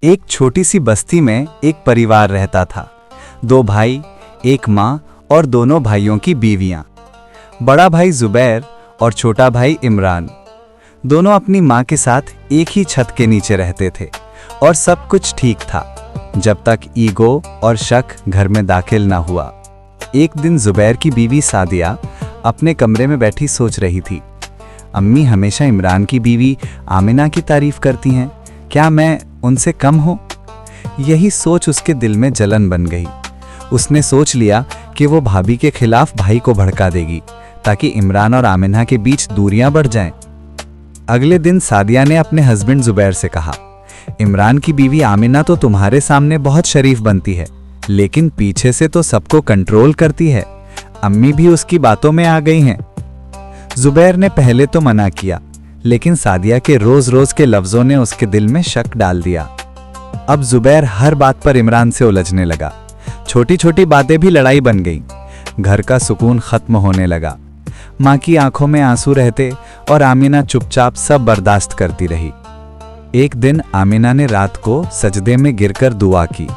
एक छोटी सी बस्ती में एक परिवार रहता था। 2 भाई, एक माँ और दोनों भाइयों की बीवियां। बड़ा भाई जुबैर और छोटा भाई इमरान दोनों अपनी माँ के साथ एक ही छत के नीचे रहते थे और सब कुछ ठीक था जब तक ईगो और शक घर में दाखिल ना हुआ। एक दिन जुबैर की बीवी सादिया अपने कमरे में बैठी सोच रही थी। अम्मी हमेशा इमरान की बीवी आमिना की तारीफ करती हैं, क्या मैं उनसे कम हूं? यही सोच उसके दिल में जलन बन गई। उसने सोच लिया कि वो भाभी के खिलाफ भाई को भड़का देगी ताकि इमरान और आमिना के बीच दूरियां बढ़ जाएं। अगले दिन सादिया ने अपने हस्बैंड जुबैर से कहा, इमरान की बीवी आमिना तो तुम्हारे सामने बहुत शरीफ बनती है, लेकिन पीछे से तो सबको कंट्रोल करती है। अम्मी भी उसकी बातों में आ गई हैं। जुबैर ने पहले तो मना किया, लेकिन सादिया के रोज रोज के लफ्जों ने उसके दिल में शक डाल दिया। अब जुबैर हर बात पर इमरान से उलझने लगा। छोटी छोटी बातें भी लड़ाई बन गई। घर का सुकून खत्म होने लगा। माँ की आंखों में आंसू रहते और आमिना चुपचाप सब बर्दाश्त करती रही। एक दिन आमिना ने रात को सजदे में गिरकर दुआ की,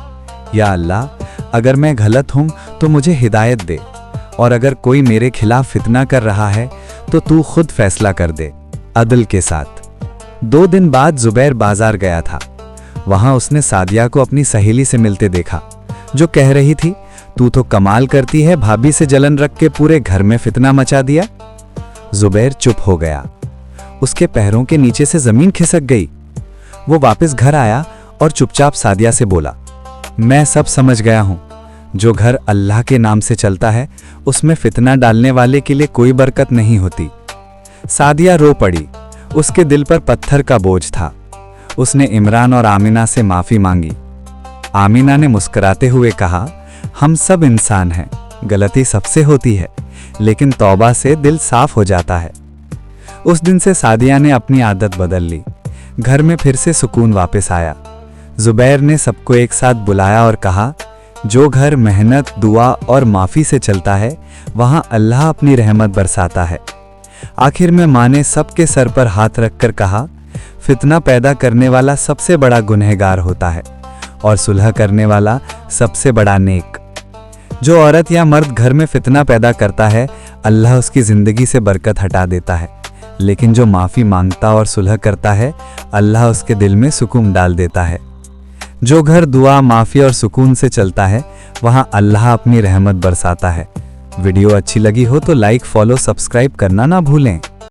या अल्लाह, अगर मैं गलत हूं तो मुझे हिदायत दे, और अगर कोई मेरे खिलाफ फितना कर रहा है तो तू खुद फैसला कर दे, अदल के साथ। 2 दिन बाद जुबैर बाजार गया था। वहां उसने सादिया को अपनी सहेली से मिलते देखा, जो कह रही थी, तू तो कमाल करती है, भाभी से जलन रख के पूरे घर में फितना मचा दिया। जुबैर चुप हो गया। उसके पैरों के नीचे से जमीन खिसक गई। वो वापस घर आया और चुपचाप सादिया से बोला, मैं सब समझ गया हूं। जो घर अल्लाह के नाम से चलता है उसमें फितना डालने वाले के लिए कोई बरकत नहीं होती। सादिया रो पड़ी। उसके दिल पर पत्थर का बोझ था। उसने इमरान और आमिना से माफी मांगी। आमिना ने मुस्कुराते हुए कहा, हम सब इंसान हैं, गलती सबसे होती है, लेकिन तौबा से दिल साफ हो जाता है। उस दिन से सादिया ने अपनी आदत बदल ली। घर में फिर से सुकून वापस आया। जुबैर ने सबको एक साथ बुलाया और कहा, जो घर मेहनत, दुआ और माफी से चलता है वहां अल्लाह अपनी रहमत बरसाता है। आखिर में माँ ने सबके सर पर हाथ रखकर कहा, फितना पैदा करने वाला सबसे बड़ा गुनहगार होता है और सुलह करने वाला सबसे बड़ा नेक। जो औरत या मर्द घर में फितना पैदा करता है, अल्लाह उसकी जिंदगी से बरकत हटा देता है, लेकिन जो माफी मांगता और सुलह करता है, अल्लाह उसके दिल में सुकून डाल देता है। जो घर दुआ, माफी और सुकून से चलता है वहां अल्लाह अपनी रहमत बरसाता है। वीडियो अच्छी लगी हो तो लाइक, फॉलो, सब्सक्राइब करना ना भूलें।